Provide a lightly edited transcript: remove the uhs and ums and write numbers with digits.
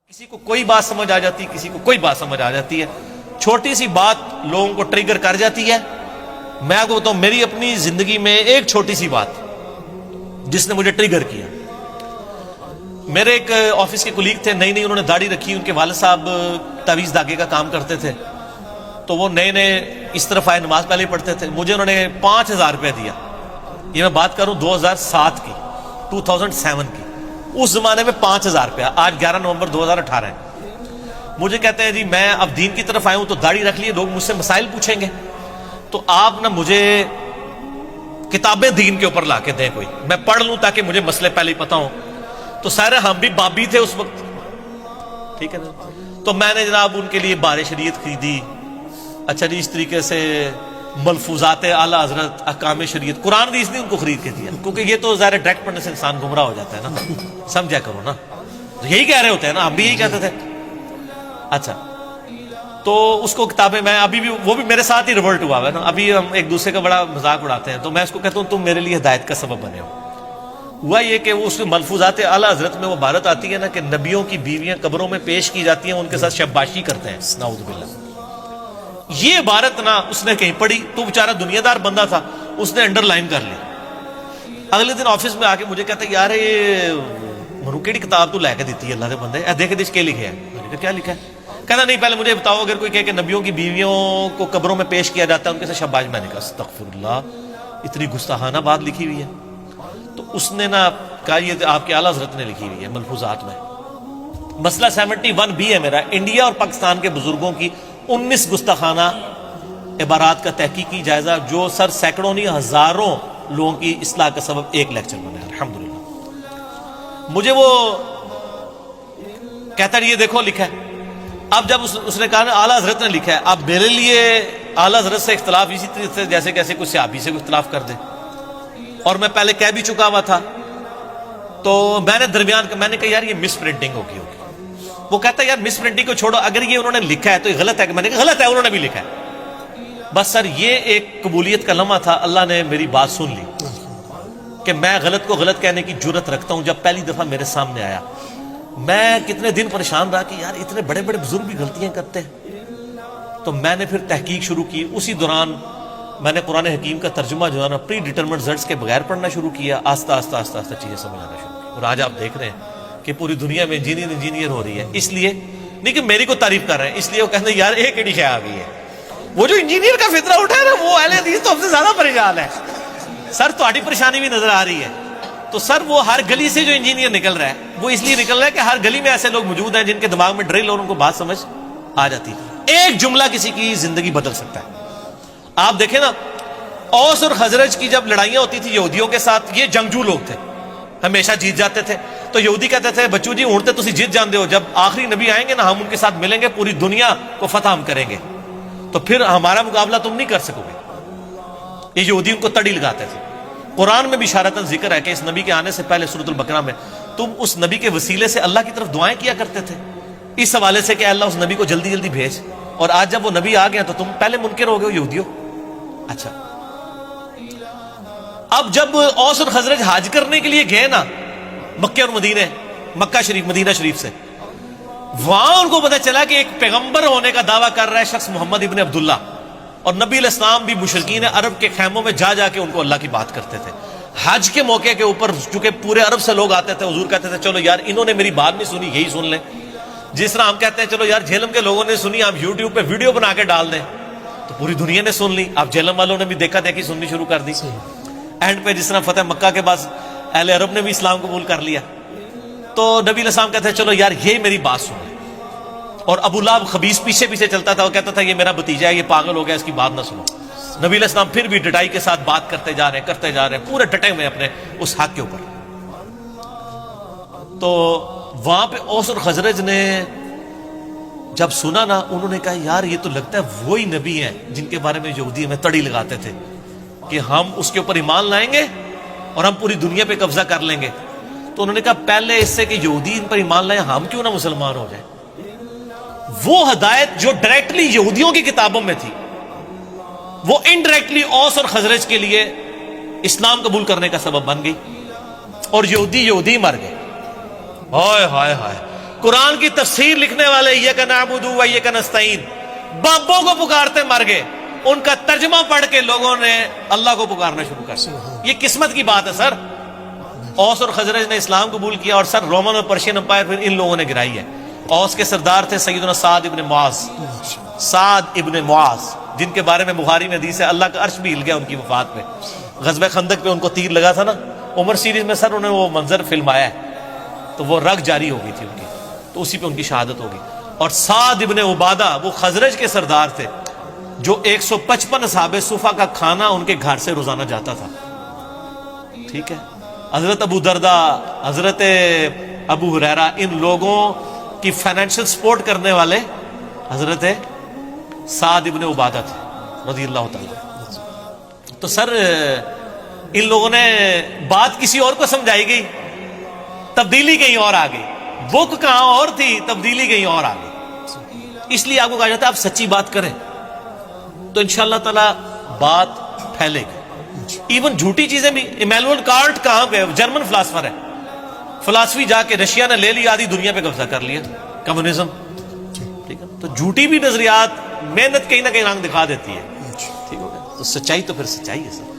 کسی کو کوئی بات سمجھ آ جاتی ہے، کسی کو کوئی بات سمجھ آ جاتی ہے، چھوٹی سی بات لوگوں کو ٹریگر کر جاتی ہے۔ میں آپ کو بتاؤں، میری اپنی زندگی میں ایک چھوٹی سی بات جس نے مجھے ٹریگر کیا، میرے ایک آفس کے کولیگ تھے، نئی انہوں نے داڑھی رکھی، ان کے والد صاحب تعویذ دھاگے کا کام کرتے تھے، تو وہ نئے اس طرف آئے، نماز پہلے ہی پڑھتے تھے، مجھے انہوں نے 5000 روپے دیا۔ یہ میں بات کروں 2007 کی، 2007 کی، اس زمانے میں 5000 روپیہ، آج 11 نومبر 2018 ہے۔ مجھے کہتے ہیں جی میں اب دین کی طرف آیا ہوں تو داڑھی رکھ لیے، لوگ مجھ سے مسائل پوچھیں گے، تو آپ نہ مجھے کتابیں دین کے اوپر لا کے دیں، کوئی میں پڑھ لوں تاکہ مجھے مسئلے پہلے ہی پتہ ہوں۔ تو سارے ہم بھی بابی تھے اس وقت، ٹھیک ہے نا، تو میں نے جناب ان کے لیے بار شریعت خریدی، اچھا جی اس طریقے سے ملفوظات اعلیٰ حضرت، احکام شریعت، قرآن حدیث نہیں ان کو خرید کے دیا، کیونکہ یہ تو ظاہر ڈائریکٹ پڑھنے سے انسان گمراہ ہو جاتا ہے نا، سمجھا کرو نا، یہی کہہ رہے ہوتے ہیں نا، ہم بھی یہی کہتے تھے۔ اچھا تو اس کو کتابیں، میں ابھی بھی، وہ بھی میرے ساتھ ہی ریورٹ ہوا ہے نا، ابھی ہم ایک دوسرے کا بڑا مذاق اڑاتے ہیں، تو میں اس کو کہتا ہوں تم میرے لیے ہدایت کا سبب بنے ہو۔ ہوا یہ کہ وہ اس ملفوظات اعلیٰ حضرت میں وہ عبارت آتی ہے نا کہ نبیوں کی بیویاں قبروں میں پیش کی جاتی ہیں، ان کے ساتھ شباشی کرتے ہیں، نعوذ باللہ۔ یہ عبارت نا اس نے کہیں پڑھی، تو بیچارہ دنیا دار بندہ تھا، اس نے انڈر لائن کر لی۔ اگلے دن آفس میں آ کے مجھے کہتا ہے یار یہ منو کیڑی کتاب تو لے کے دیتی ہے اللہ کے بندے، دیکھ دیکھ کے لکھے ہے۔ میں نے کہا کیا لکھا ہے؟ کہنا نہیں پہلے مجھے بتاؤ، اگر کوئی کہے کہ نبیوں کی بیویوں کو قبروں میں پیش کیا جاتا ہے ان کے ساتھ شباش، میں نے کہا استغفر اللہ، اتنی گستاخانہ بات لکھی ہوئی ہے۔ تو اس نے نا کہا یہ آپ کے اعلیٰ حضرت نے لکھی ہوئی ہے ملفوظات میں۔ مسئلہ 71B ہے میرا، انڈیا اور پاکستان کے بزرگوں کی 19 گستاخانہ عبارات کا تحقیقی جائزہ، جو سر سینکڑوں نہیں ہزاروں لوگوں کی اصلاح کا سبب ایک لیکچر بنا ہے الحمدللہ۔ مجھے وہ کہتا ہے یہ دیکھو لکھا ہے۔ اب جب اس نے کہا نا اعلیٰ حضرت نے لکھا ہے، اب میرے لیے اعلیٰ حضرت سے اختلاف اسی طریقے سے جیسے کیسے کوئی صحابی سے کوئی اختلاف کر دے، اور میں پہلے کہہ بھی چکا ہوا تھا، تو میں نے درمیان میں نے کہا یار یہ مس پرنٹنگ ہوگی۔ وہ کہتا ہے یار مس پرنٹنگ کو چھوڑو، اگر یہ انہوں نے لکھا ہے تو یہ غلط ہے، کہ میں نے کہا غلط ہے، انہوں نے بھی لکھا ہے۔ بس سر یہ ایک قبولیت کا لمحہ تھا، اللہ نے میری بات سن لی کہ میں غلط کو غلط کہنے کی جرت رکھتا ہوں۔ جب پہلی دفعہ میرے سامنے آیا، میں کتنے دن پریشان رہا کہ یار اتنے بڑے بڑے بزرگ بھی غلطیاں کرتے ہیں۔ تو میں نے پھر تحقیق شروع کی، اسی دوران میں نے قرآن حکیم کا ترجمہ جو ہے نا پری ڈیٹرمنٹ ریزلٹس کے بغیر پڑھنا شروع کیا، آہستہ آہستہ آہستہ آہستہ چیزیں سمجھ آنا شروع کی، اور آج آپ دیکھ رہے ہیں کہ پوری دنیا میں انجینئر ہو رہی ہے۔ اس لیے نہیں کہ میری کو تعریف کر رہے ہیں، اس لیے وہ کہتے ہیں یار ایک ایڈی شے آ گئی ہے۔ وہ جو انجینئر کا فطرہ اٹھا ہے نا، وہ اہل حدیث تو ہم سے زیادہ پریشان ہے۔ سر تہاڈی پریشانی بھی نظر آ رہی ہے، تو سر وہ ہر گلی سے جو انجینئر نکل رہا ہے وہ اس لیے نکل رہا ہے کہ ہر گلی میں ایسے لوگ موجود ہیں جن کے دماغ میں ڈرل اور ان کو بات سمجھ آ جاتی ہے۔ ایک جملہ کسی کی زندگی بدل سکتا ہے۔ آپ دیکھیں نا، اوس اور خزرج کی جب لڑائیاں ہوتی تھی یہودیوں کے ساتھ، یہ جنگجو لوگ تھے، ہمیشہ جیت جاتے تھے، تو یہودی کہتے تھے بچو جی اونٹتے تسی جیت جاندے ہو، جب آخری نبی آئیں گے نا ہم ان کے ساتھ ملیں گے، پوری دنیا کو فتح ہم کریں گے، تو پھر ہمارا مقابلہ تم نہیں کر سکو گے۔ یہ یہودی ان کو تڑی لگاتے تھے۔ قرآن میں بھی اشارتاً ذکر ہے کہ اس نبی کے آنے سے پہلے سورۃ البقرہ میں تم اس نبی کے وسیلے سے اللہ کی طرف دعائیں کیا کرتے تھے، اس حوالے سے کہ اللہ اس نبی کو جلدی جلدی بھیج، اور آج جب وہ نبی آ گیا تو تم پہلے منکر ہو گئے یہودیوں۔ اچھا اب جب اوس اور خزرج حج کرنے کے لیے گئے نا مکہ اور مکہ شریف، مدینہ شریف سے، وہاں ان کو پتہ چلا کہ ایک پیغمبر ہونے کا دعویٰ کر رہا ہے شخص محمد ابن عبداللہ، اور نبی علیہ السلام بھی مشرکین عرب کے خیموں میں جا کے ان کو اللہ کی بات کرتے تھے۔ حج کے موقع کے اوپر چونکہ پورے عرب سے لوگ آتے تھے، حضور کہتے تھے چلو یار انہوں نے میری بات نہیں سنی، یہی سن لیں۔ جس طرح ہم کہتے ہیں چلو یار جہلم کے لوگوں نے سنی، آپ یوٹیوب پہ ویڈیو بنا کے ڈال دیں، تو پوری دنیا نے سن لی، آپ جہلم والوں نے بھی دیکھا دیکھی سننی شروع کر دی۔ اینڈ پہ جس طرح فتح مکہ کے بعد اہل عرب نے بھی اسلام قبول کر لیا، تو نبی علیہ السلام کہتے ہیں چلو یار یہ میری بات سنیں۔ اور ابو لہب خبیث پیچھے پیچھے چلتا تھا، وہ کہتا تھا یہ میرا بھتیجا ہے، یہ پاگل ہو گیا، اس کی بات نہ سنو۔ نبی علیہ السلام پھر بھی ڈٹائی کے ساتھ بات کرتے جا رہے ہیں، پورے ڈٹے ہوئے اپنے اس حق کے اوپر۔ تو وہاں پہ اوس اور خزرج نے جب سنا نا، انہوں نے کہا یار یہ تو لگتا ہے وہی نبی ہیں جن کے بارے میں یہودی ہمیں تڑی لگاتے تھے کہ ہم اس کے اوپر ایمان لائیں گے اور ہم پوری دنیا پہ قبضہ کر لیں گے۔ تو انہوں نے کہا پہلے اس سے کہ یہودی ان پر ایمان لائیں، ہم کیوں نہ مسلمان ہو جائیں۔ وہ ہدایت جو ڈائریکٹلی یہودیوں کی کتابوں میں تھی، وہ انڈائریکٹلی اوس اور خزرج کے لیے اسلام قبول کرنے کا سبب بن گئی، اور یہودی مر گئے۔ ہائے ہائے ہائے، قرآن کی تفسیر لکھنے والے ایاک نعبد و ایاک نستعین بابوں کو پکارتے مر گئے، ان کا ترجمہ پڑھ کے لوگوں نے اللہ کو پکارنا شروع کر دیا۔ یہ قسمت کی بات ہے سر۔ اوس اور خزرج نے اسلام قبول کیا اور سر رومن اور پرشین امپائر پھر ان لوگوں نے گرائی ہے۔ اوس کے سردار تھے سیدنا سعد ابن معاذ، سعد ابن معاذ، جن کے بارے میں بخاری میں حدیث ہے اللہ کا عرش بھی ہل گیا ان کی وفات پہ۔ غزوہ خندق پہ ان کو تیر لگا تھا نا، عمر سیریز میں سر انہوں نے وہ منظر فلمایا ہے، تو وہ رگ جاری ہو گئی تھی ان کی، تو اسی پہ ان کی شہادت ہوگی۔ اور سعد ابن عبادہ وہ خزرج کے سردار تھے جو 155 اصحاب صفہ کا کھانا ان کے گھر سے روزانہ جاتا تھا، ٹھیک ہے۔ حضرت ابو دردہ، حضرت ابو ہریرہ، ان لوگوں کی فائنینشل سپورٹ کرنے والے حضرت سعد ابن عبادہ تھے رضی اللہ تعالیٰ۔ تو سر ان لوگوں نے بات کسی اور کو سمجھائی گئی، تبدیلی کہیں اور آ گئی، بک کہاں اور تھی، تبدیلی کہیں اور آ گئی۔ اس لیے آپ کو کہا جاتا ہے آپ سچی بات کریں تو انشاءاللہ تعالیٰ بات پھیلے گی۔ ایون جھوٹی چیزیں بھی، ایمینوئل کانٹ کہاں پہ جرمن فلاسفر ہے، فلاسفی جا کے رشیا نے لے لیا، آدھی دنیا پہ قبضہ کر لیا، کمیونزم، ٹھیک ہے۔ تو جھوٹی بھی نظریات محنت کہیں نہ کہیں رنگ دکھا دیتی ہے، ٹھیک ہو گیا۔ تو سچائی تو پھر سچائی ہے سر۔